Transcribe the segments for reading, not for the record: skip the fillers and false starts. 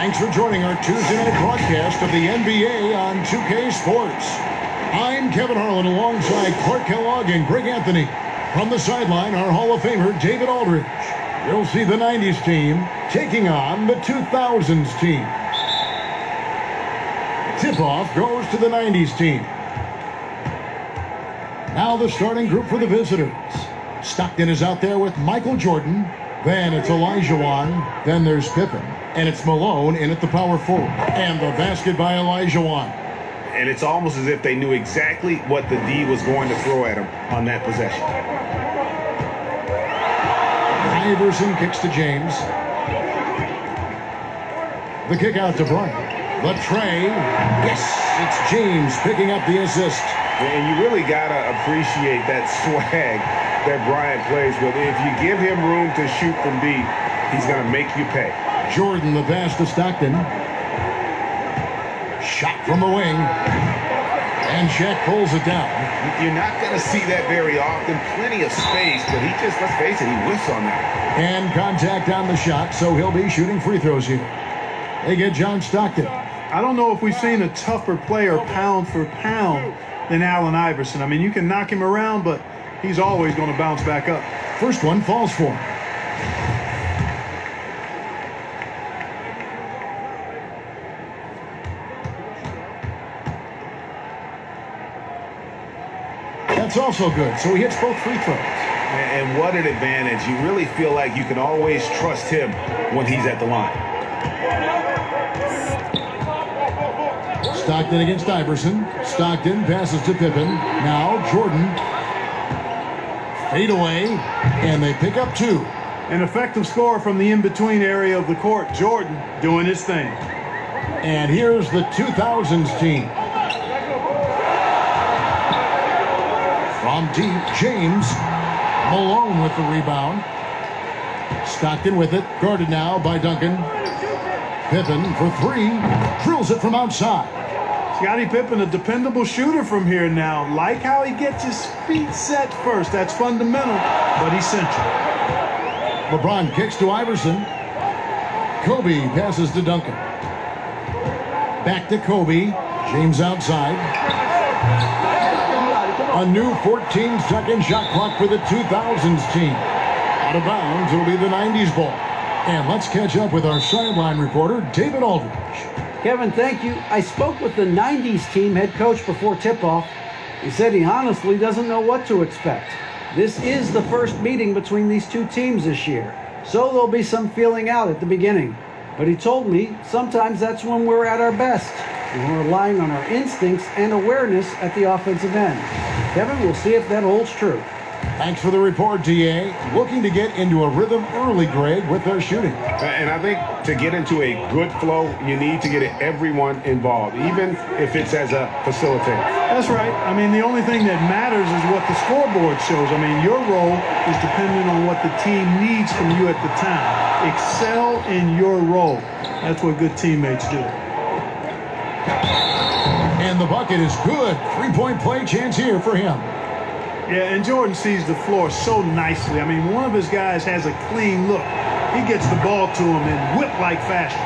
Thanks for joining our Tuesday night broadcast of the NBA on 2K Sports. I'm Kevin Harlan alongside Clark Kellogg and Greg Anthony. From the sideline, our Hall of Famer, David Aldridge. You'll see the 90s team taking on the 2000s team. Tip-off goes to the 90s team. Now the starting group for the visitors. Stockton is out there with Michael Jordan. Then it's Olajuwon. Then there's Pippen. And it's Malone in at the power forward. And the basket by Olajuwon. And it's almost as if they knew exactly what the D was going to throw at him on that possession. Iverson kicks to James. The kick out to Bryant. The tray. Yes, it's James picking up the assist. And you really got to appreciate that swag that Bryant plays with. If you give him room to shoot from deep, he's going to make you pay. Jordan, the pass to Stockton. Shot from the wing. And Shaq pulls it down. You're not going to see that very often. Plenty of space, but he just, let's face it, he whiffs on that. And contact on the shot, so he'll be shooting free throws here. They get John Stockton. I don't know if we've seen a tougher player pound for pound than Allen Iverson. I mean, you can knock him around, but he's always going to bounce back up. First one falls for him. That's also good, so he hits both free throws. And what an advantage. You really feel like you can always trust him when he's at the line. Stockton against Iverson. Stockton passes to Pippen. Now Jordan. Fade away, and they pick up two. An effective score from the in-between area of the court. Jordan doing his thing. And here's the 2000s team. From deep, James. Malone with the rebound. Stockton with it. Guarded now by Duncan. Pippen for three. Drills it from outside. Scottie Pippen, a dependable shooter from here now. Like how he gets his feet set first. That's fundamental, but essential. LeBron kicks to Iverson. Kobe passes to Duncan. Back to Kobe. James outside. A new 14-second shot clock for the 2000s team. Out of bounds, it'll be the 90s ball. And let's catch up with our sideline reporter, David Aldridge. Kevin, thank you. I spoke with the 90s team head coach before tip-off. He said he honestly doesn't know what to expect. This is the first meeting between these two teams this year, so there'll be some feeling out at the beginning. But he told me sometimes that's when we're at our best. We're relying on our instincts and awareness at the offensive end. Kevin, we'll see if that holds true. Thanks for the report, DA. Looking to get into a rhythm early, Greg, with their shooting. And I think to get into a good flow, you need to get everyone involved, even if it's as a facilitator. That's right. I mean, the only thing that matters is what the scoreboard shows. I mean, your role is dependent on what the team needs from you at the time. Excel in your role. That's what good teammates do. And the bucket is good. Three-point play chance here for him. Yeah, and Jordan sees the floor so nicely. I mean, one of his guys has a clean look. He gets the ball to him in whip-like fashion.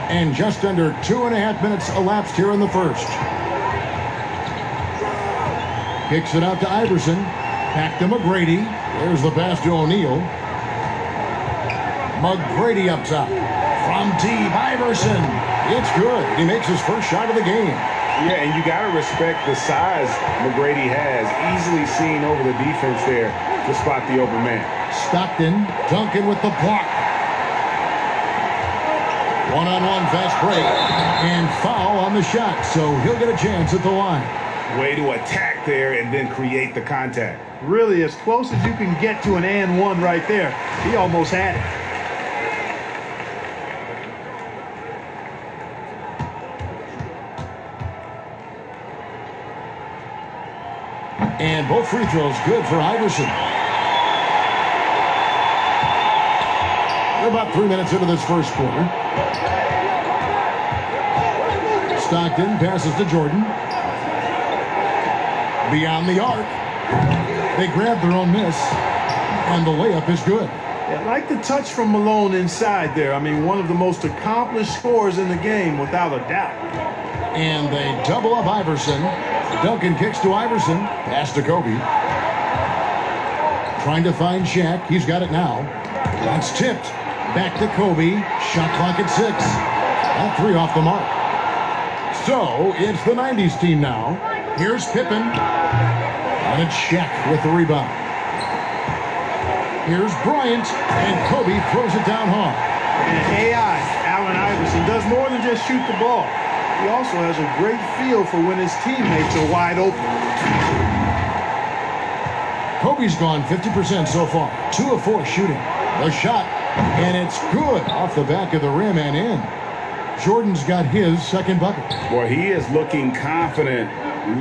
And just under 2.5 minutes elapsed here in the first. Kicks it out to Iverson. Back to McGrady. There's the pass to O'Neal. McGrady up top. From deep, Iverson. It's good. He makes his first shot of the game. Yeah, and you got to respect the size McGrady has. Easily seen over the defense there to spot the open man. Stockton, Duncan with the block. One-on-one fast break. And foul on the shot, so he'll get a chance at the line. Way to attack there and then create the contact. Really, as close as you can get to an and one right there. He almost had it. And both free throws good for Iverson. We're about 3 minutes into this first quarter. Stockton passes to Jordan. Beyond the arc. They grab their own miss. And the layup is good. I like the touch from Malone inside there. I mean, one of the most accomplished scorers in the game, without a doubt. And they double up Iverson. Duncan kicks to Iverson. Pass to Kobe. Trying to find Shaq. He's got it now. That's tipped. Back to Kobe. Shot clock at 6. That 3 off the mark. So it's the 90s team now. Here's Pippen. And it's Shaq with the rebound. Here's Bryant. And Kobe throws it down hard. And AI, Allen Iverson, does more than just shoot the ball. He also has a great feel for when his teammates are wide open. Kobe's gone 50% so far. 2 of 4 shooting. The shot, and it's good off the back of the rim and in. Jordan's got his second bucket. Well, he is looking confident.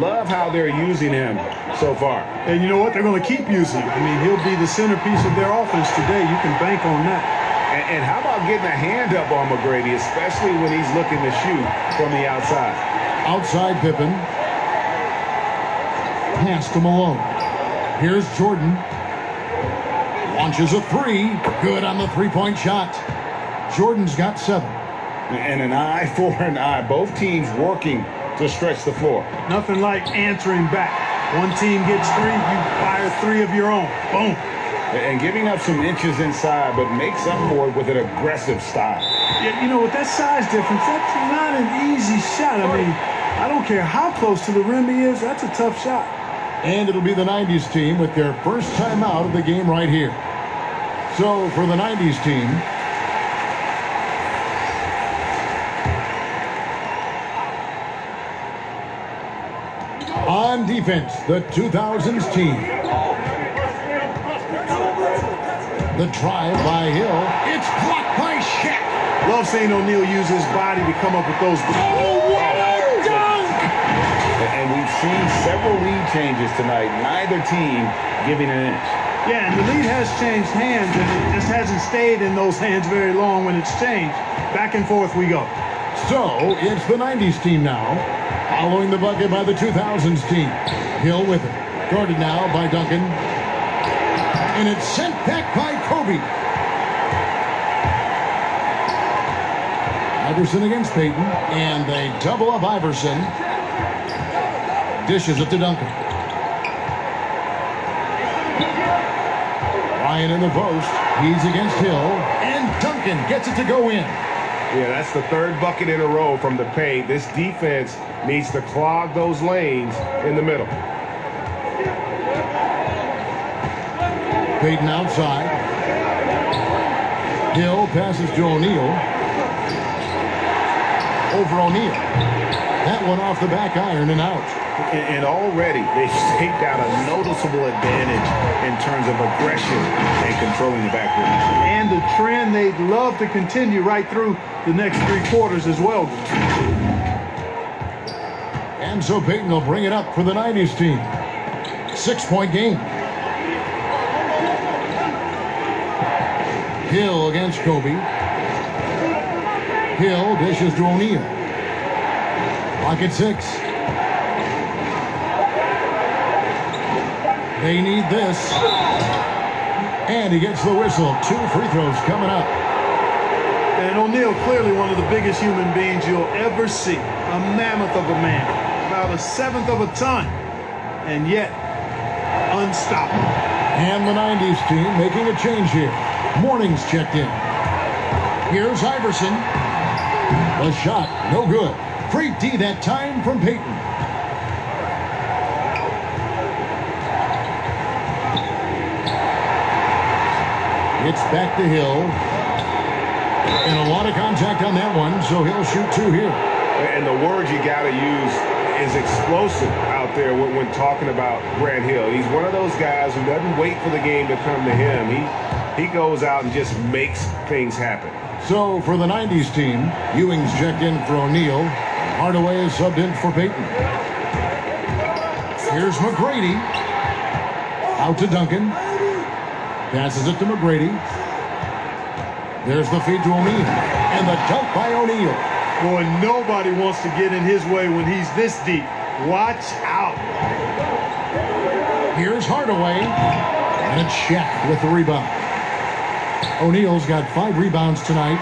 Love how they're using him so far. And you know what? They're going to keep using him. I mean, he'll be the centerpiece of their offense today. You can bank on that. And how about getting a hand up on McGrady, especially when he's looking to shoot from the outside? Outside Pippen. Pass to Malone. Here's Jordan. Launches a 3. Good on the three-point shot. Jordan's got 7. And an eye for an eye. Both teams working to stretch the floor. Nothing like answering back. One team gets 3, you fire 3 of your own. Boom. And giving up some inches inside, but makes up for it with an aggressive style. Yeah, you know, with that size difference, that's not an easy shot. I mean, I don't care how close to the rim he is, that's a tough shot. And it'll be the 90s team with their first time out of the game right here. So for the 90s team, on defense, the 2000s team. The drive by Hill. It's blocked by Shaq. Love seeing O'Neal use his body to come up with those. Oh, what a dunk! And we've seen several lead changes tonight. Neither team giving an inch. Yeah, and the lead has changed hands, and it just hasn't stayed in those hands very long when it's changed. Back and forth we go. So it's the 90s team now, following the bucket by the 2000s team. Hill with it. Guarded now by Duncan. And it's sent back by Kobe. Iverson against Payton. And they double up Iverson. Dishes it to Duncan. Ryan in the post. He's against Hill. And Duncan gets it to go in. Yeah, that's the 3rd bucket in a row from the paint. This defense needs to clog those lanes in the middle. Payton outside. Hill passes to O'Neal. Over O'Neal. That one off the back iron and out. And already they've staked out a noticeable advantage in terms of aggression and controlling the backcourt. And the trend they'd love to continue right through the next 3 quarters as well. And so Payton will bring it up for the 90s team. 6-point game. Hill against Kobe. Hill dishes to O'Neal. Clock at 6. They need this. And he gets the whistle. 2 free throws coming up. And O'Neal, clearly one of the biggest human beings you'll ever see. A mammoth of a man. About 1/7 of a ton. And yet, unstoppable. And the 90s team making a change here. Morning's checked in. Here's Iverson. The shot, no good. Free D that time from Payton. It's back to Hill. And a lot of contact on that one, so he'll shoot 2 here. And the word you got to use is explosive out there when talking about Grant Hill. He's one of those guys who doesn't wait for the game to come to him. He goes out and just makes things happen. So for the 90s team, Ewing's checked in for O'Neal. Hardaway is subbed in for Payton. Here's McGrady. Out to Duncan. Passes it to McGrady. There's the feed to O'Neal. And the dunk by O'Neal. Boy, nobody wants to get in his way when he's this deep. Watch out. Here's Hardaway. And it's Shaq with the rebound. O'Neal's got 5 rebounds tonight.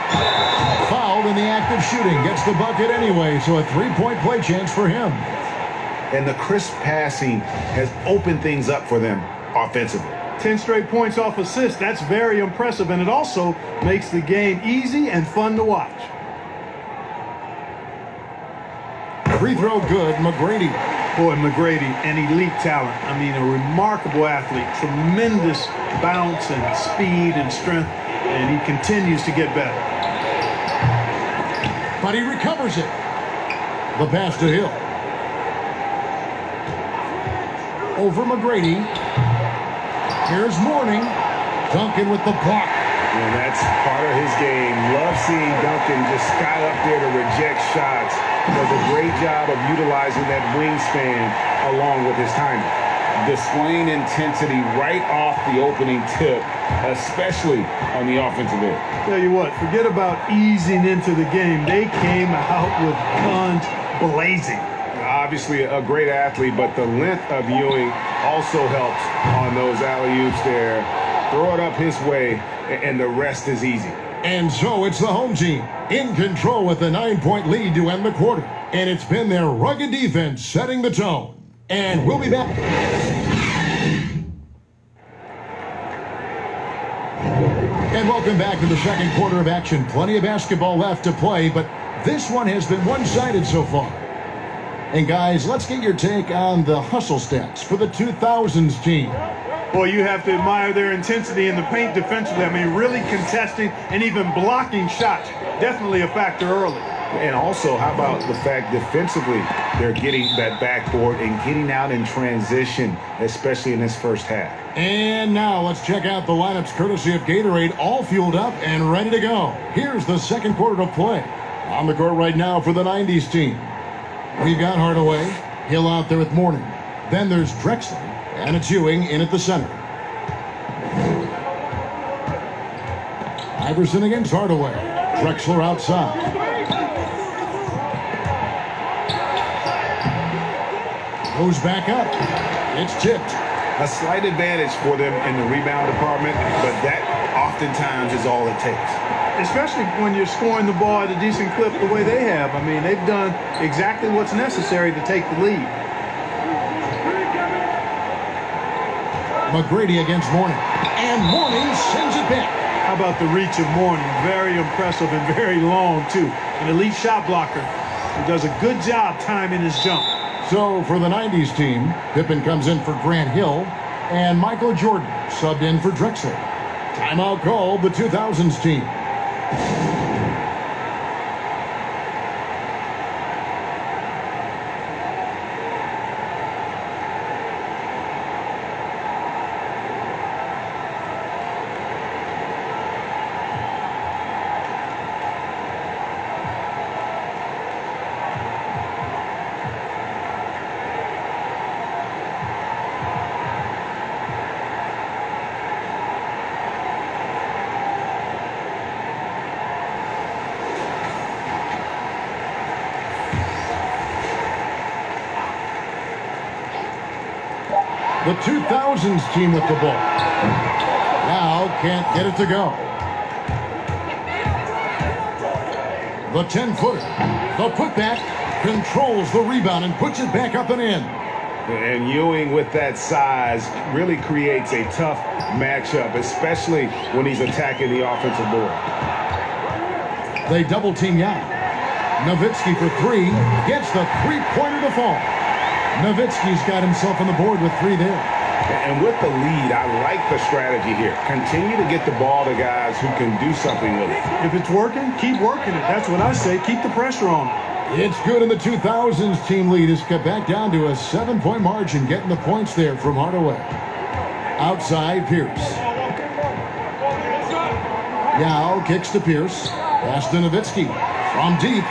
Fouled in the act of shooting. Gets the bucket anyway, so a 3-point play chance for him. And the crisp passing has opened things up for them offensively. 10 straight points off assists. That's very impressive, and it also makes the game easy and fun to watch. Free throw good, McGrady. Boy, McGrady, an elite talent. I mean, a remarkable athlete. Tremendous bounce and speed and strength, and he continues to get better. But he recovers it. The pass to Hill. Over McGrady. Here's Mourning. Duncan with the block. And that's part of his game. Love seeing Duncan just sky up there to reject shots. Does a great job of utilizing that wingspan along with his timing. Displaying intensity right off the opening tip, especially on the offensive end. Tell you what, forget about easing into the game. They came out with guns blazing. Obviously a great athlete, but the length of Ewing also helps on those alley-oops there. Throw it up his way, and the rest is easy. And so it's the home team in control with a 9-point lead to end the quarter. And it's been their rugged defense setting the tone. And we'll be back. And welcome back to the second quarter of action. Plenty of basketball left to play, but this one has been one-sided so far. And guys, let's get your take on the hustle stats for the 2000s team. Boy, you have to admire their intensity in the paint defensively. I mean, really contesting and even blocking shots. Definitely a factor early. And also, how about the fact defensively, they're getting that backboard and getting out in transition, especially in this first half. And now let's check out the lineups courtesy of Gatorade, all fueled up and ready to go. Here's the second quarter of play. On the court right now for the 90s team. We've got Hardaway, Hill out there with Mourning. Then there's Drexler, and it's Ewing in at the center. Iverson against Hardaway. Drexler outside. Goes back up. It's tipped. A slight advantage for them in the rebound department, but that oftentimes is all it takes. Especially when you're scoring the ball at a decent clip the way they have. I mean, they've done exactly what's necessary to take the lead. McGrady against Mourning. And Mourning sends it back. How about the reach of Mourning? Very impressive and very long, too. An elite shot blocker who does a good job timing his jump. So for the 90s team, Pippen comes in for Grant Hill, and Michael Jordan subbed in for Drexler. Timeout called the 2000s team. The 2000s team with the ball. Now can't get it to go. The 10-footer. The putback controls the rebound and puts it back up and in. And Ewing with that size really creates a tough matchup, especially when he's attacking the offensive board. They double team Young. Nowitzki for 3. Gets the three-pointer to fall. Nowitzki's got himself on the board with 3 there. And with the lead, I like the strategy here. Continue to get the ball to guys who can do something with it. If it's working, keep working it. That's what I say. Keep the pressure on it. It's good, and the 2000s team lead is cut back down to a 7-point margin, getting the points there from Hardaway. Outside, Pierce. Yao kicks to Pierce. Pass to Nowitzki. From deep.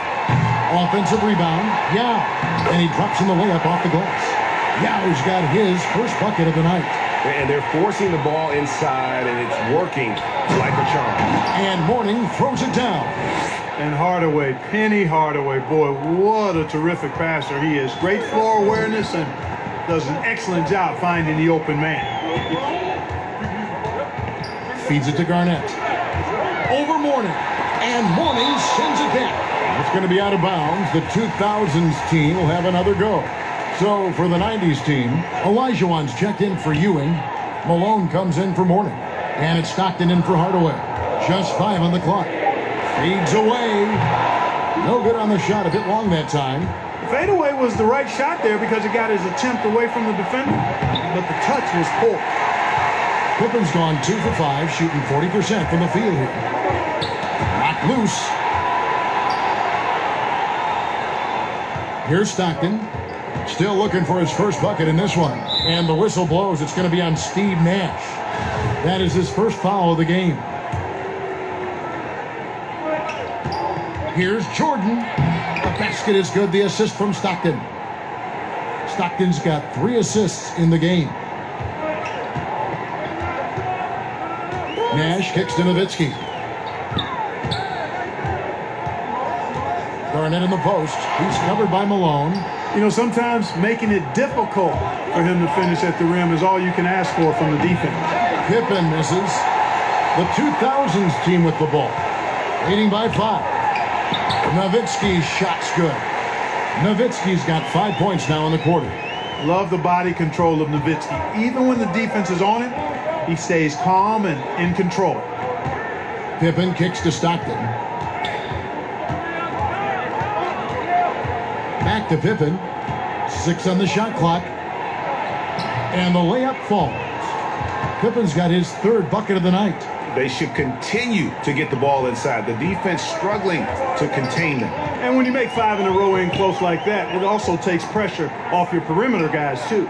Offensive rebound. Yao. And he drops in the layup off the glass. Yao's got his first bucket of the night. And they're forcing the ball inside, and it's working like a charm. And Mourning throws it down. And Hardaway, Penny Hardaway, boy, what a terrific passer he is. Great floor awareness and does an excellent job finding the open man. Feeds it to Garnett. over Mourning. And Mourning sends it back. It's going to be out of bounds. The 2000s team will have another go. So for the 90s team, Olajuwon's checked in for Ewing. Malone comes in for Mourning. And it's Stockton in for Hardaway. Just 5 on the clock. Feeds away. No good on the shot. A bit long that time. Fadeaway was the right shot there because it got his attempt away from the defender, but the touch was poor. Pippen's gone 2 for 5, shooting 40% from the field here. Knocked loose. Here's Stockton. Still looking for his first bucket in this one. And the whistle blows. It's going to be on Steve Nash. That is his first foul of the game. Here's Jordan. The basket is good. The assist from Stockton. Stockton's got 3 assists in the game. Nash kicks to Nowitzki. Garnett in the post. He's covered by Malone. You know, sometimes making it difficult for him to finish at the rim is all you can ask for from the defense. Pippen misses. The 2000s team with the ball. Leading by 5. Nowitzki's shot's good. Nowitzki's got 5 points now in the quarter. Love the body control of Nowitzki. Even when the defense is on him, he stays calm and in control. Pippen kicks to Stockton. Back to Pippen. 6 on the shot clock. And the layup falls. Pippen's got his 3rd bucket of the night. They should continue to get the ball inside. The defense struggling to contain them. And when you make 5 in a row in close like that, it also takes pressure off your perimeter guys, too.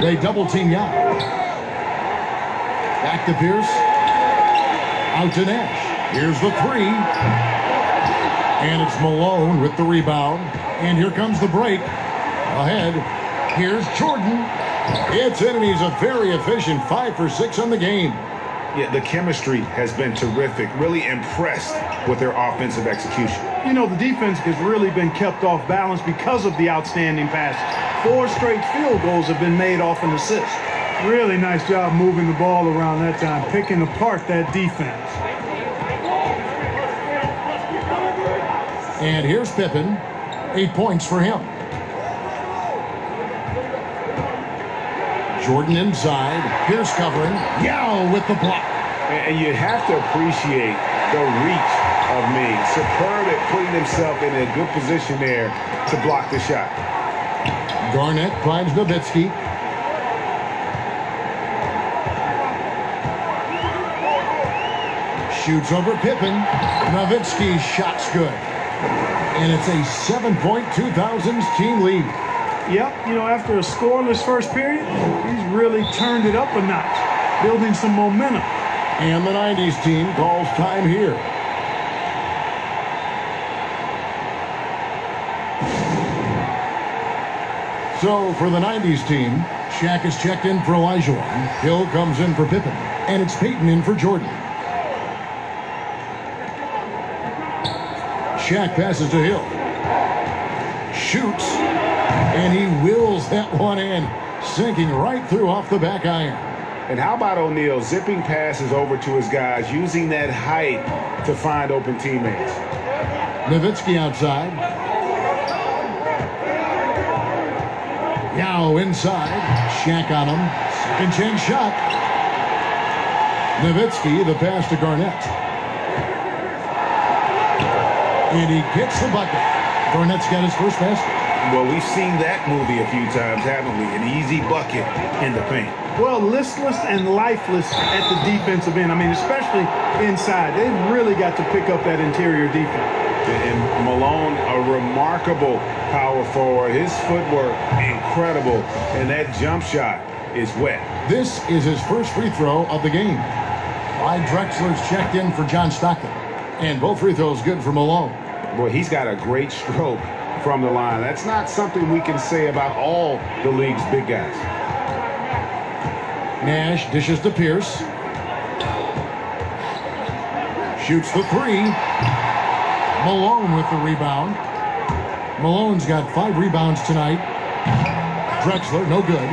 They double team Yao. Back to Pierce. Out to Nash. Here's the 3. And it's Malone with the rebound. And here comes the break. Ahead. Here's Jordan. It's in, and he's a very efficient 5 for 6 on the game. Yeah, the chemistry has been terrific. Really impressed with their offensive execution. You know, the defense has really been kept off balance because of the outstanding passes. 4 straight field goals have been made off an assist. Really nice job moving the ball around that time, picking apart that defense. And here's Pippen. 8 points for him. Jordan inside. Pierce covering. Yao with the block. And you have to appreciate the reach of Ming. Superb at putting himself in a good position there to block the shot. Garnett finds Nowitzki. Shoots over Pippen. Nowitzki's shot's good. And it's a 7-point 2000s team lead. Yep, you know, after a scoreless first period, he's really turned it up a notch, building some momentum. And the 90s team calls time here. So for the 90s team, Shaq is checked in for Olajuwon. Hill comes in for Pippen. And it's Payton in for Jordan. Shaq passes to Hill. Shoots. And he wills that one in, sinking right through off the back iron. And how about O'Neal zipping passes over to his guys, using that height to find open teammates. Nowitzki outside. Yao inside. Shaq on him. Second chance shot. Nowitzki, the pass to Garnett. And he gets the bucket. Garnett's got his first basket. Well, we've seen that movie a few times, haven't we? An easy bucket in the paint. Well, listless and lifeless at the defensive end. I mean, especially inside. They've really got to pick up that interior defense. And Malone, a remarkable power forward. His footwork, incredible. And that jump shot is wet. This is his first free throw of the game. Clyde Drexler's checked in for John Stockton. And both free throws good for Malone. Boy, he's got a great stroke from the line. That's not something we can say about all the league's big guys. Nash dishes to Pierce. Shoots the 3. Malone with the rebound. Malone's got 5 rebounds tonight. Drexler, no good.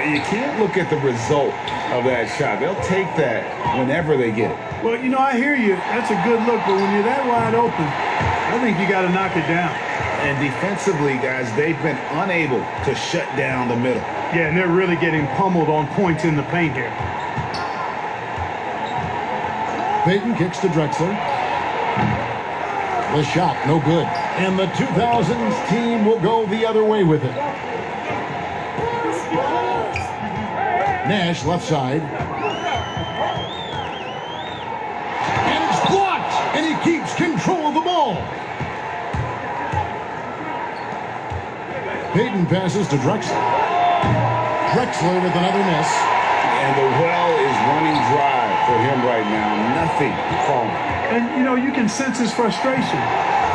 You can't look at the result of that shot. They'll take that whenever they get it. Well, you know, I hear you. That's a good look, but when you're that wide open, I think you got to knock it down. And defensively, guys, they've been unable to shut down the middle. Yeah, and they're really getting pummeled on points in the paint here. Payton kicks to Drexler. The shot, no good. And the 2000s team will go the other way with it. Nash, left side. And it's blocked! And he keeps control of the ball. Payton passes to Drexler. Drexler with another miss. And the well is running dry for him right now. Nothing falling. And, you know, you can sense his frustration.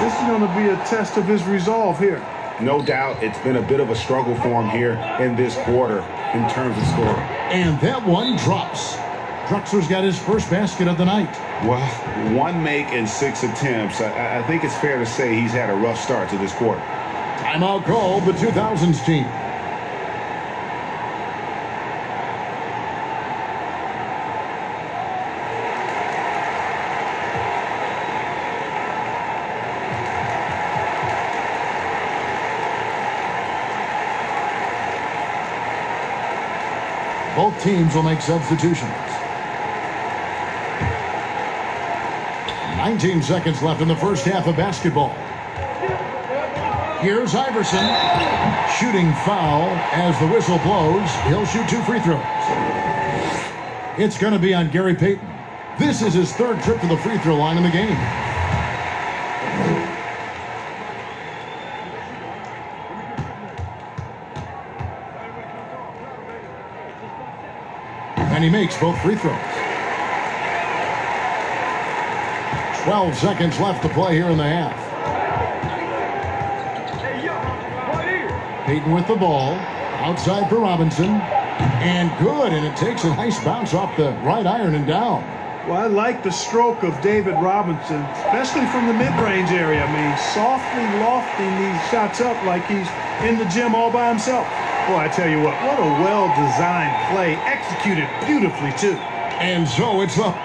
This is going to be a test of his resolve here. No doubt it's been a bit of a struggle for him here in this quarter in terms of scoring. And that one drops. Drexler's got his first basket of the night. Well, 1 make in 6 attempts. I think it's fair to say he's had a rough start to this quarter. Timeout called the 2000s team. Both teams will make substitutions. 19 seconds left in the first half of basketball. Here's Iverson. Shooting foul as the whistle blows. He'll shoot 2 free throws. It's going to be on Gary Payton. This is his 3rd trip to the free throw line in the game. And he makes both free throws. 12 seconds left to play here in the half. Payton with the ball. Outside for Robinson. And good. And it takes a nice bounce off the right iron and down. Well, I like the stroke of David Robinson, especially from the mid-range area. I mean, softly lofting these shots up like he's in the gym all by himself. Boy, I tell you what a well-designed play, executed beautifully, too. And so it's up.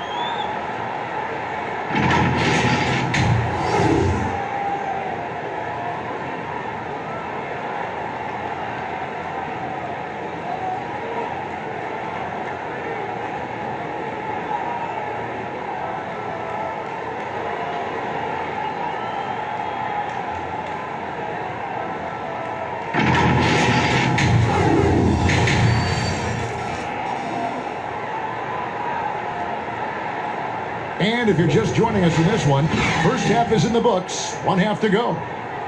And if you're just joining us in this one, first half is in the books. 1 half to go.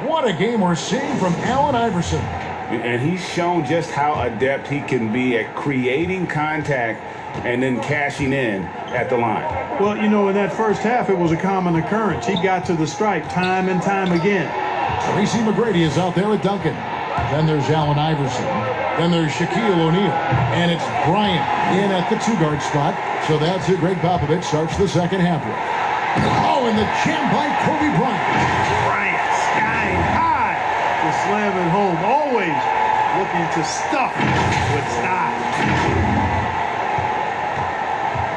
What a game we're seeing from Allen Iverson. And he's shown just how adept he can be at creating contact and then cashing in at the line. Well, you know, in that first half, it was a common occurrence. He got to the stripe time and time again. Tracy McGrady is out there at Duncan. Then there's Allen Iverson. Then there's Shaquille O'Neal. And it's Bryant in at the 2-guard spot. So that's who Greg Popovich starts the second half with. Oh, and the jam by Kobe Bryant. Bryant skying high to slam it home. Always looking to stuff with style.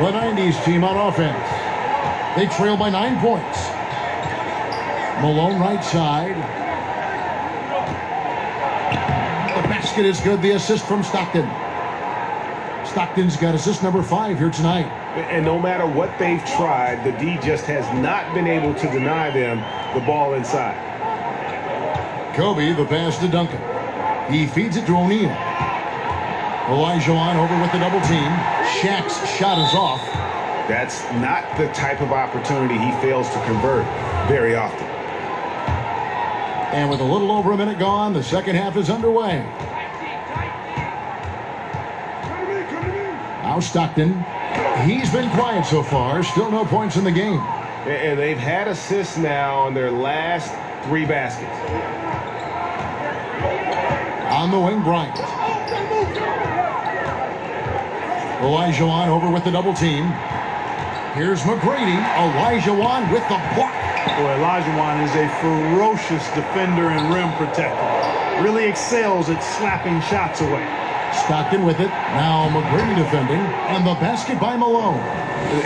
The 90s team on offense. They trail by 9 points. Malone right side. The basket is good. The assist from Stockton. Stockton's got assist number 5 here tonight. And no matter what they've tried, the D just has not been able to deny them the ball inside. Kobe, the pass to Duncan. He feeds it to O'Neal. Olajuwon over with the double team. Shaq's shot is off. That's not the type of opportunity he fails to convert very often. And with a little over a minute gone, the second half is underway. Now Stockton. He's been quiet so far. Still no points in the game. And they've had assists now on their last 3 baskets. On the wing, Bryant. Olajuwon over with the double team. Here's McGrady. Olajuwon with the block. Boy, Olajuwon is a ferocious defender and rim protector. Really excels at slapping shots away. Stockton with it. Now McGrady defending. And the basket by Malone.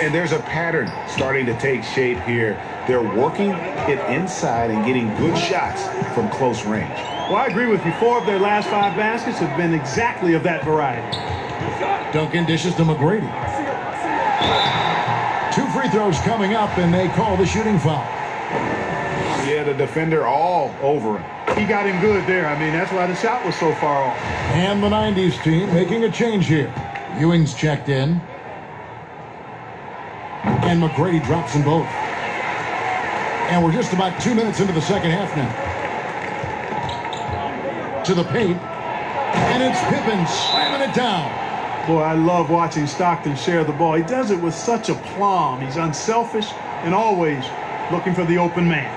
And there's a pattern starting to take shape here. They're working it inside and getting good shots from close range. Well, I agree with you. 4 of their last 5 baskets have been exactly of that variety. Duncan dishes to McGrady. 2 free throws coming up, and they call the shooting foul. Yeah, the defender all over him. He got him good there. I mean, that's why the shot was so far off. And the 90s team making a change here. Ewing's checked in. And McGrady drops them both. And we're just about 2 minutes into the second half now. To the paint. And it's Pippen slamming it down. Boy, I love watching Stockton share the ball. He does it with such aplomb. He's unselfish and always looking for the open man.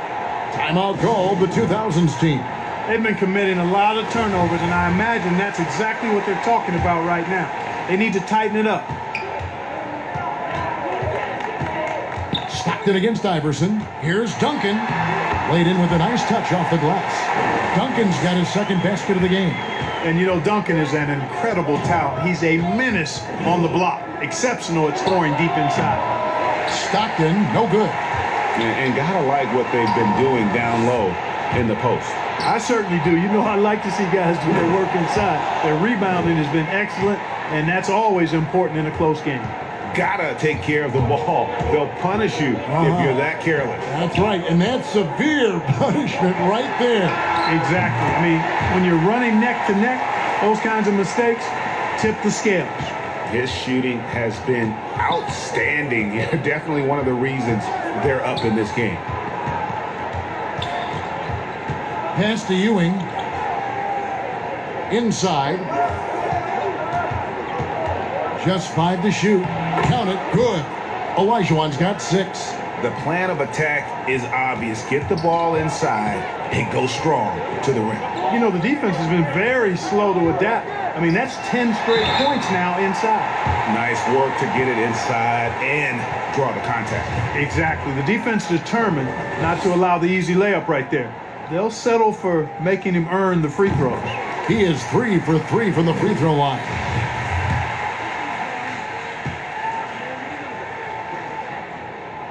Timeout called the 2000s team. They've been committing a lot of turnovers, and I imagine that's exactly what they're talking about right now. They need to tighten it up. Stockton against Iverson. Here's Duncan. Laid in with a nice touch off the glass. Duncan's got his second basket of the game. And you know, Duncan is an incredible talent. He's a menace on the block. Exceptional at scoring deep inside. Stockton, no good. And gotta like what they've been doing down low in the post. I certainly do. You know, I like to see guys do their work inside. Their rebounding has been excellent, and that's always important in a close game. Gotta take care of the ball. They'll punish you if you're that careless. That's right, and that's severe punishment right there. Exactly. I mean, when you're running neck to neck, those kinds of mistakes tip the scales. His shooting has been outstanding. Definitely one of the reasons they're up in this game. Pass to Ewing. Inside. Just 5 to shoot. Count it. Good. Olajuwon's got 6. The plan of attack is obvious. Get the ball inside and go strong to the rim. You know, the defense has been very slow to adapt. I mean, that's 10 straight points now inside. Nice work to get it inside and draw the contact. Exactly. The defense determined not to allow the easy layup right there. They'll settle for making him earn the free throws. He is 3 for 3 from the free throw line.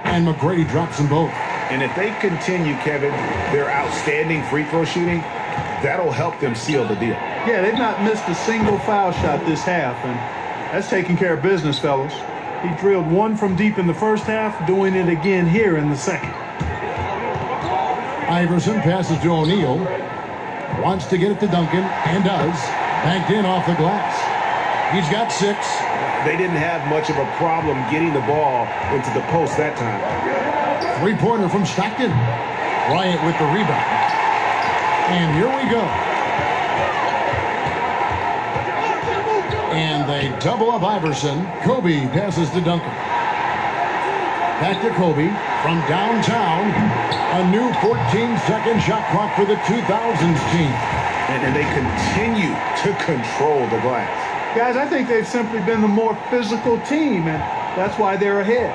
And McGrady drops them both. And if they continue, Kevin, their outstanding free throw shooting, that'll help them seal the deal. Yeah, they've not missed a single foul shot this half, and that's taking care of business, fellas. He drilled 1 from deep in the first half, doing it again here in the second. Iverson passes to O'Neal. Wants to get it to Duncan, and does. Banked in off the glass. He's got 6. They didn't have much of a problem getting the ball into the post that time. 3-pointer from Stockton. Bryant with the rebound. And here we go. And they double up Iverson. Kobe passes to Duncan. Back to Kobe from downtown. A new 14-second shot clock for the 2000s team. And they continue to control the glass. Guys, I think they've simply been the more physical team, and that's why they're ahead.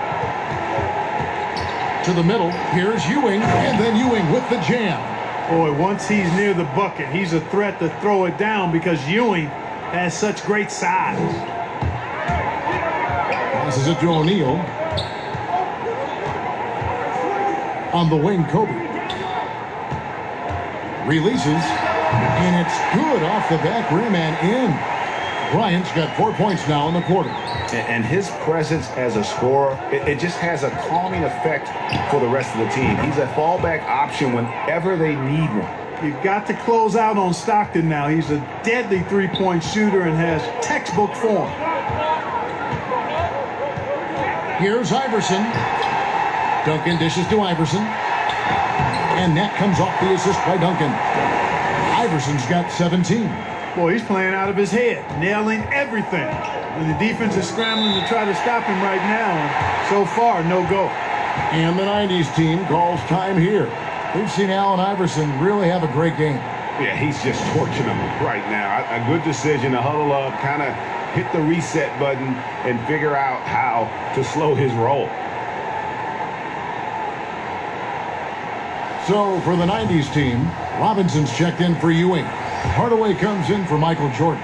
To the middle, here's Ewing, and then Ewing with the jam. Boy, once he's near the bucket, he's a threat to throw it down because Ewing has such great size. Passes it to O'Neal. On the wing, Kobe. Releases, and it's good off the back rim and in. Bryant's got 4 points now in the quarter. And his presence as a scorer, it just has a calming effect for the rest of the team. He's a fallback option whenever they need one. You've got to close out on Stockton now. He's a deadly three-point shooter and has textbook form. Here's Iverson. Duncan dishes to Iverson. And that comes off the assist by Duncan. Iverson's got 17. Boy, he's playing out of his head, nailing everything. And the defense is scrambling to try to stop him right now. And so far, no go. And the 90s team calls time here. We've seen Allen Iverson really have a great game. Yeah, he's just torching them right now. A good decision to huddle up, kind of hit the reset button, and figure out how to slow his roll. So for the 90s team, Robinson's checked in for Ewing. Hardaway comes in for Michael Jordan.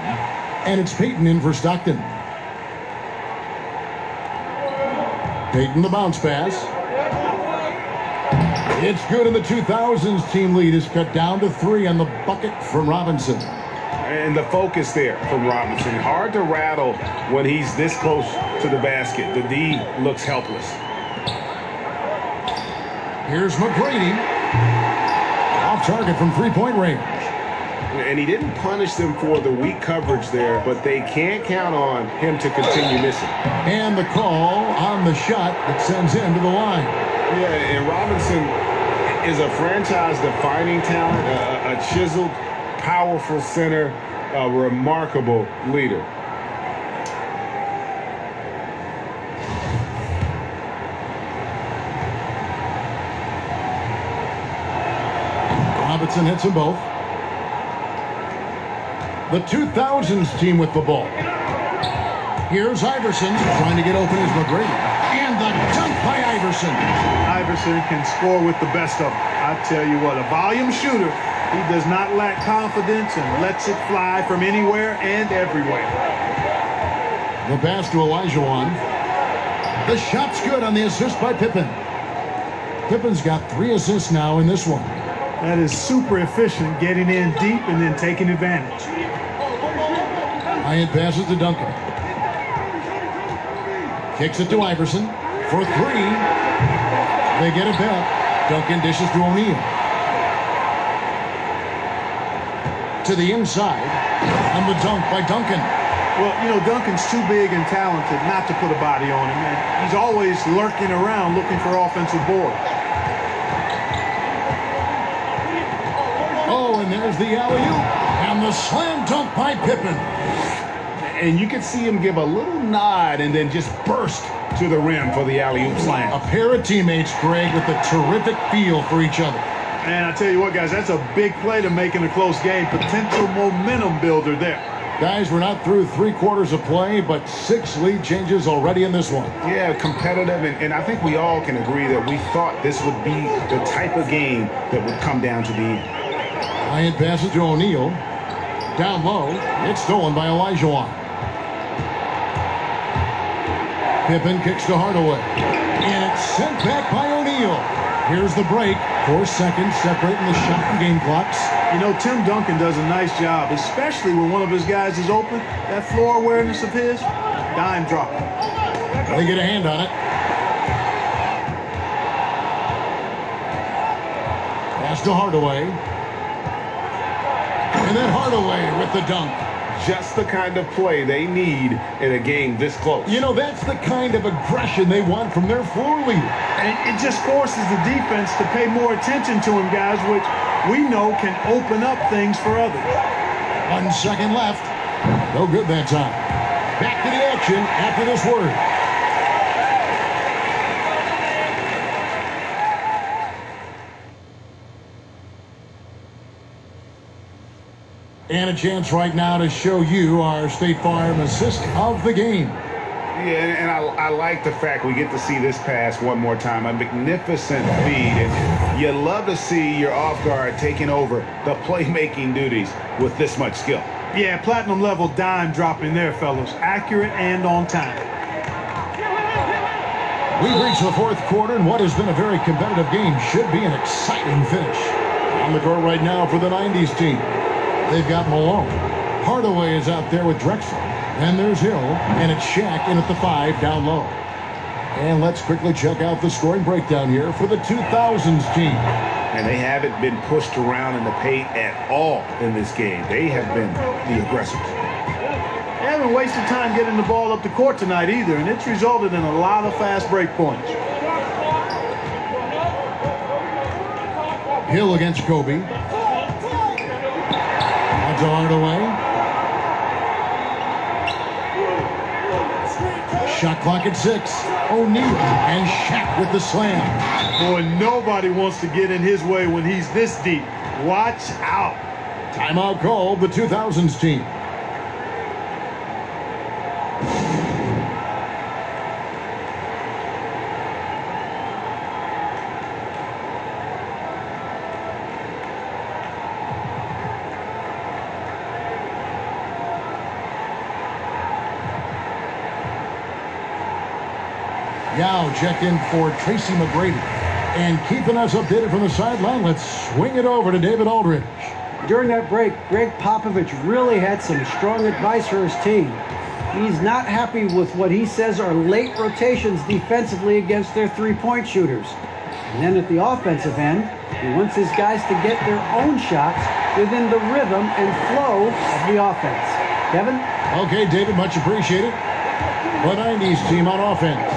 And it's Peyton in for Stockton. Peyton the bounce pass. It's good, and the 2000s team lead is cut down to 3 on the bucket from Robinson. And the focus there from Robinson. Hard to rattle when he's this close to the basket. The D looks helpless. Here's McGrady. Off target from three-point range. And he didn't punish them for the weak coverage there, but they can't count on him to continue missing. And the call on the shot that sends him to the line. Yeah, and Robinson is a franchise-defining talent, a chiseled, powerful center, a remarkable leader. Robinson hits them both. The 2000s team with the ball. Here's Iverson trying to get open as McGrady. And the dunk by Iverson. Iverson can score with the best of them. I tell you what, a volume shooter. He does not lack confidence and lets it fly from anywhere and everywhere. The pass to Olajuwon. The shot's good on the assist by Pippen. Pippen's got 3 assists now in this one. That is super efficient, getting in deep and then taking advantage. Hyatt passes to Duncan. Kicks it to Iverson for 3. They get it back. Duncan dishes to O'Neal. To the inside. And the dunk by Duncan. Well, you know, Duncan's too big and talented not to put a body on him. And he's always lurking around looking for offensive boards. Oh, and there's the alley-oop. And the slam dunk by Pippen. And you can see him give a little nod and then just burst to the rim for the alley-oop slam. A pair of teammates, Greg, with a terrific feel for each other. And I tell you what, guys, that's a big play to make in a close game. Potential momentum builder there. Guys, we're not through 3 quarters of play, but 6 lead changes already in this one. Yeah, competitive, and I think we all can agree that we thought this would be the type of game that would come down to the end. Hyatt passes to O'Neal. Down low, it's stolen by Olajuwon. Pippen kicks to Hardaway. And it's sent back by O'Neal. Here's the break. 4 seconds separating the shot and game clocks. You know, Tim Duncan does a nice job, especially when one of his guys is open. That floor awareness of his, dime drop. They get a hand on it. Pass to Hardaway. And then Hardaway with the dunk. Just the kind of play they need in a game this close. You know, that's the kind of aggression they want from their floor leader. And it just forces the defense to pay more attention to him, guys, which we know can open up things for others. 1 second left. No good that time. Back to the action after this word. And a chance right now to show you our State Farm assist of the game. Yeah, and I like the fact we get to see this pass one more time. A magnificent feed. And you love to see your off guard taking over the playmaking duties with this much skill. Yeah, platinum level dime dropping there, fellas. Accurate and on time. We've reached the 4th quarter, and what has been a very competitive game should be an exciting finish. On the court right now for the 90s team. They've got Malone. Hardaway is out there with Drexler. Then there's Hill, and it's Shaq in at the 5 down low. And let's quickly check out the scoring breakdown here for the 2000s team. And they haven't been pushed around in the paint at all in this game. They have been the aggressors. They haven't wasted time getting the ball up the court tonight either, and it's resulted in a lot of fast break points. Hill against Kobe. To Hardaway. Shot clock at 6. O'Neal and Shaq with the slam. Boy, nobody wants to get in his way when he's this deep. Watch out. Timeout called the 2000s team. Yao checked in for Tracy McGrady. And keeping us updated from the sideline, let's swing it over to David Aldridge. During that break, Greg Popovich really had some strong advice for his team. He's not happy with what he says are late rotations defensively against their three-point shooters. And then at the offensive end, he wants his guys to get their own shots within the rhythm and flow of the offense. Kevin? Okay, David, much appreciated. The 90s team on offense.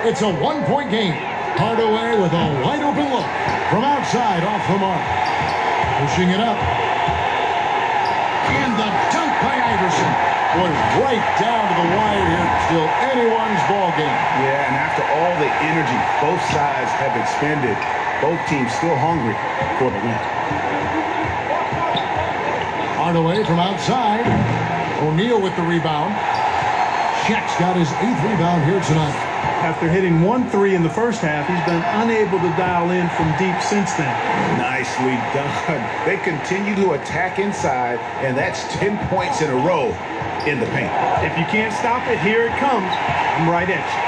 It's a one-point game. Hardaway with a wide-open look from outside off the mark. Pushing it up. And the dunk by Iverson. Boy, right down to the wire here. Still anyone's ball game. Yeah, and after all the energy both sides have expended, both teams still hungry for the win. Hardaway from outside. O'Neal with the rebound. Shaq's got his 8th rebound here tonight. After hitting 1 3 in the first half, he's been unable to dial in from deep since then. Nicely done. They continue to attack inside, and that's 10 points in a row in the paint. If you can't stop it, here it comes. I'm right at you.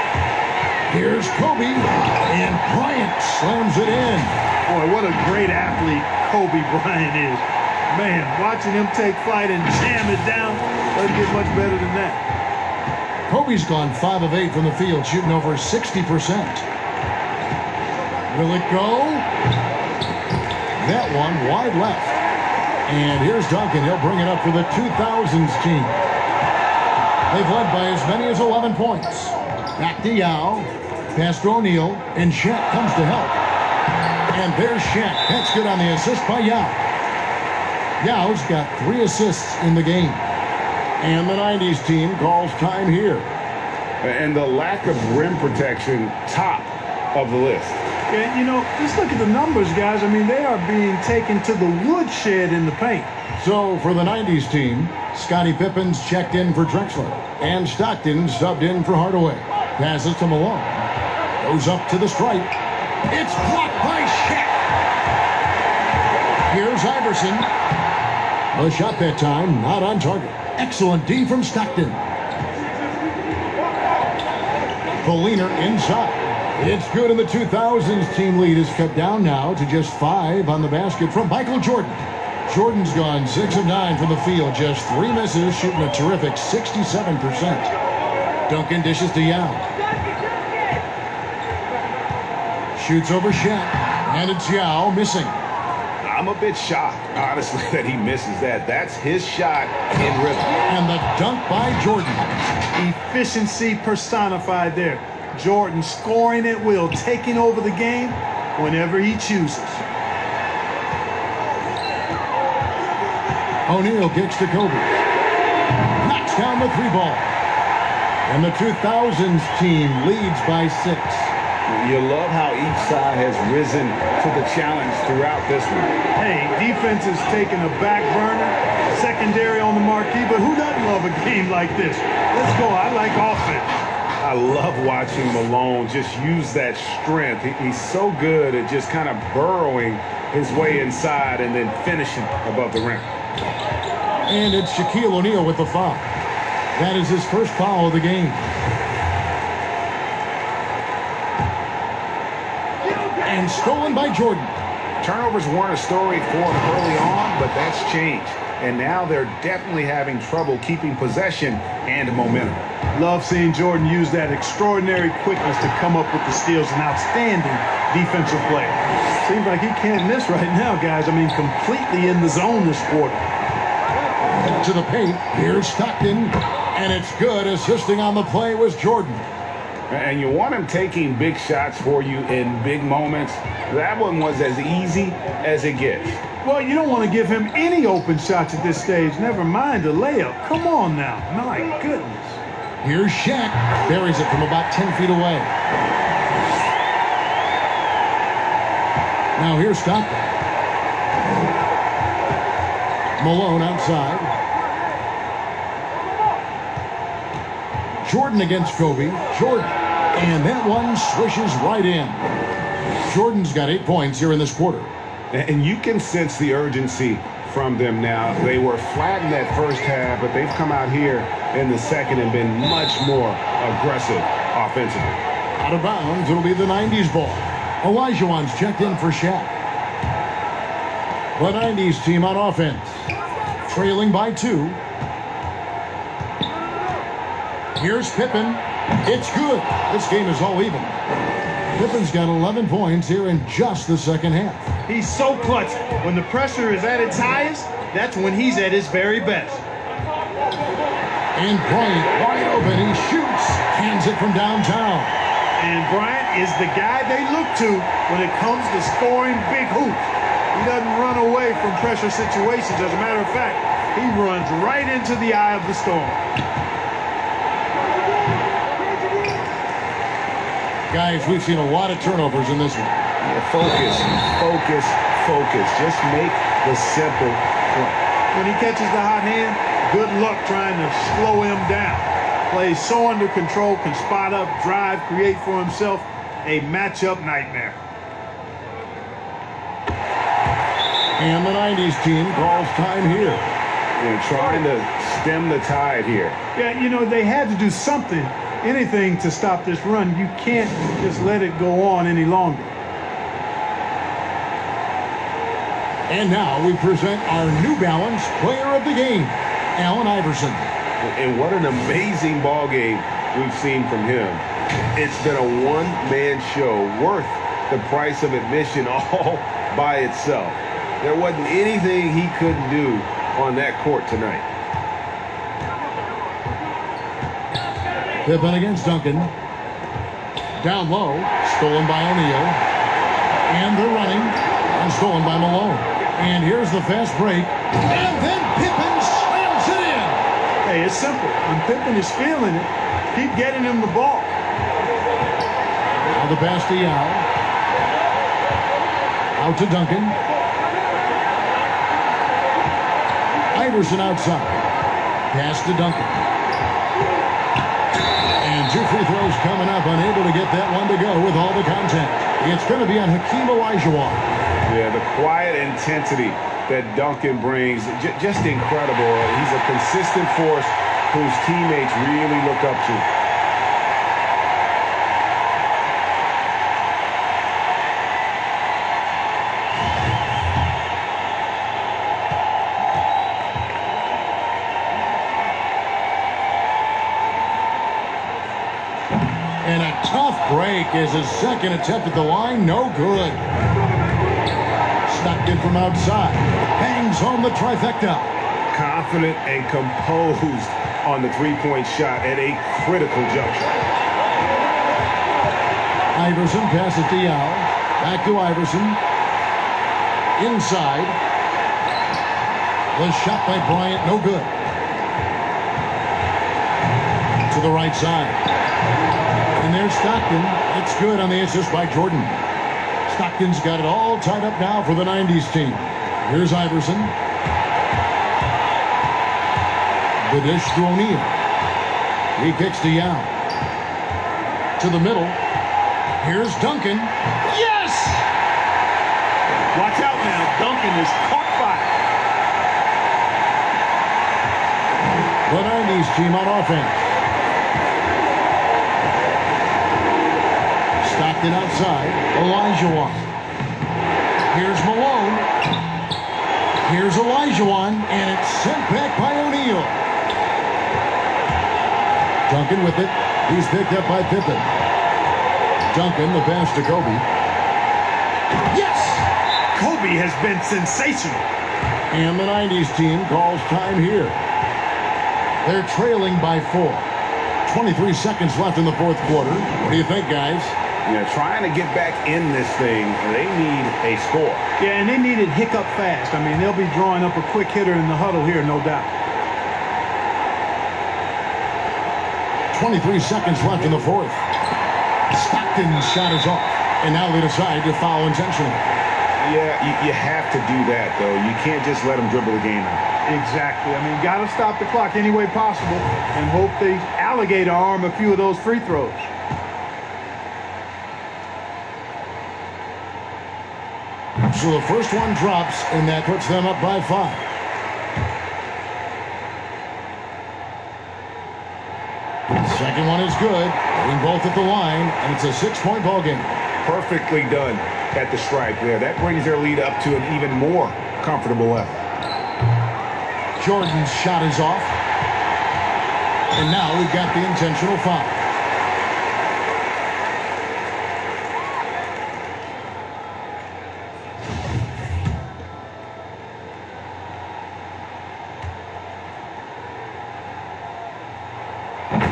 Here's Kobe, and Bryant slams it in. Boy, what a great athlete Kobe Bryant is. Man, watching him take flight and jam it down doesn't get much better than that. Kobe's gone 5 of 8 from the field, shooting over 60%. Will it go? That one wide left. And here's Duncan. He'll bring it up for the 2000s team. They've led by as many as 11 points. Back to Yao. Pass to O'Neal. And Shaq comes to help. And there's Shaq. That's good on the assist by Yao. Yao's got 3 assists in the game. And the 90s team calls time here. And the lack of rim protection, top of the list. And, you know, just look at the numbers, guys. I mean, they are being taken to the woodshed in the paint. So for the 90s team, Scottie Pippen's checked in for Drexler. And Stockton subbed in for Hardaway. Passes to Malone. Goes up to the stripe. It's blocked by Shaq. Here's Iverson. The shot that time, not on target. Excellent D from Stockton. Polina inside. It's good, and the 2000s team lead is cut down now to just 5 on the basket from Michael Jordan. Jordan's gone 6 of 9 from the field, just 3 misses, shooting a terrific 67%. Duncan dishes to Yao. Shoots over Shaq, and it's Yao missing. I'm a bit shocked, honestly, that he misses that. That's his shot in rhythm. And the dunk by Jordan. Efficiency personified there. Jordan scoring at will, taking over the game whenever he chooses. O'Neal kicks to Kobe. Knocks down the 3 ball. And the 2000s team leads by 6. You love how each side has risen to the challenge throughout this one. Hey, defense is taking a back burner, secondary on the marquee, but who doesn't love a game like this? Let's go. I like offense. I love watching Malone just use that strength. He's so good at just kind of burrowing his way inside and then finishing above the rim. And it's Shaquille O'Neal with the foul. That is his first foul of the game. And stolen by Jordan. Turnovers weren't a story for him early on, but that's changed. And now they're definitely having trouble keeping possession and momentum. Love seeing Jordan use that extraordinary quickness to come up with the steals. An outstanding defensive player. Seems like he can't miss right now, guys. I mean, completely in the zone this quarter. To the paint. Here's Stockton. And it's good. Assisting on the play was Jordan. And you want him taking big shots for you in big moments. That one was as easy as it gets. Well, you don't want to give him any open shots at this stage. Never mind a layup. Come on now. My goodness. Here's Shaq. Buries it from about 10 feet away. Now here's Stockton. Malone outside. Jordan against Kobe. Jordan. And that one swishes right in. Jordan's got 8 points here in this quarter. And you can sense the urgency from them now. They were flat in that first half, but they've come out here in the second and been much more aggressive offensively. Out Out of bounds, it'll be the 90s ball. Olajuwon's checked in for Shaq. The 90s team on offense, trailing by 2. Here's Pippen. It's good. This game is all even. Pippen's got 11 points here in just the second half. He's so clutch. When the pressure is at its highest, that's when he's at his very best. And Bryant wide open. He shoots. Hands it from downtown. And Bryant is the guy they look to when it comes to scoring big hoops. He doesn't run away from pressure situations. As a matter of fact, he runs right into the eye of the storm. Guys, we've seen a lot of turnovers in this one. Yeah, focus, focus, focus. Just make the simple play. When he catches the hot hand, good luck trying to slow him down. Plays so under control, can spot up, drive, create for himself a matchup nightmare. And the 90s team calls time here. And trying to stem the tide here. Yeah, you know, they had to do something, anything to stop this run. You can't just let it go on any longer. And now we present our New Balance player of the game, Allen Iverson. And what an amazing ball game we've seen from him. It's been a one-man show worth the price of admission all by itself. There wasn't anything he couldn't do on that court tonight. Pippen against Duncan. Down low, stolen by O'Neal. And they're running, and stolen by Malone. And here's the fast break. And then Pippen slams it in. Hey, it's simple. When Pippen is feeling it, keep getting him the ball. Now the pass to Yao. Out to Duncan. Iverson outside. Pass to Duncan. And 2 free throws coming up. Unable to get that one to go with all the contact. It's going to be on Hakeem Olajuwon. Yeah, the quiet intensity that Duncan brings, just incredible. He's a consistent force whose teammates really look up to. And a tough break is his second attempt at the line. No good. Stockton from outside. Bangs home the trifecta. Confident and composed on the three-point shot at a critical juncture. Iverson passes to Yao. Back to Iverson. Inside. The shot by Bryant. No good. To the right side. And there's Stockton. It's good on the assist by Jordan. Stockton's got it all tied up now for the 90s team. Here's Iverson. The dish to O'Neal. He kicks to Yao. To the middle. Here's Duncan. Yes! Watch out now. Duncan is caught fire. The 90s team on offense. Stockton outside. Olajuwon. Here's Malone. Here's Olajuwon, and it's sent back by O'Neal. Duncan with it. He's picked up by Pippen. Duncan, the pass to Kobe. Yes! Kobe has been sensational. And the 90s team calls time here. They're trailing by 4. 23 seconds left in the fourth quarter. What do you think, guys? You know, trying to get back in this thing, they need a score. Yeah, and they need it hiccup fast. I mean, they'll be drawing up a quick hitter in the huddle here, no doubt. 23 seconds left in the fourth. Stockton's shot is off. And now they decide to foul intentionally. Yeah, you have to do that, though. You can't just let them dribble the game out. Exactly. I mean, got to stop the clock any way possible and hope they alligator arm a few of those free throws. So the first one drops, and that puts them up by 5. Second one is good. Hitting both at the line, and it's a 6-point ball game. Perfectly done at the stripe there. That brings their lead up to an even more comfortable level. Jordan's shot is off. And now we've got the intentional foul.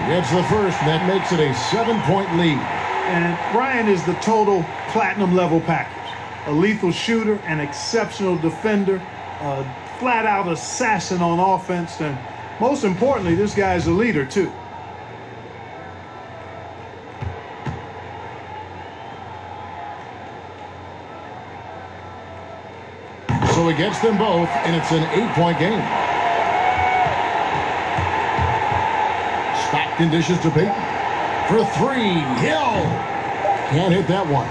Gets the first, and that makes it a 7-point lead. And Ryan is the total platinum level package. A lethal shooter, an exceptional defender, a flat-out assassin on offense, and most importantly, this guy is a leader too. So he gets them both, and it's an 8-point game. Stockton dishes to Payton. For three, Hill. Can't hit that one.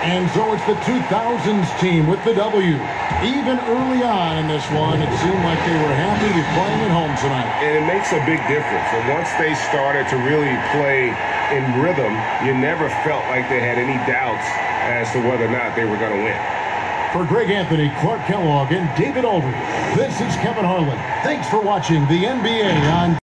And so it's the 2000s team with the W. Even early on in this one, it seemed like they were happy to be playing at home tonight. And it makes a big difference. And once they started to really play in rhythm, you never felt like they had any doubts as to whether or not they were going to win. For Greg Anthony, Clark Kellogg, and David Aldridge, this is Kevin Harlan. Thanks for watching the NBA on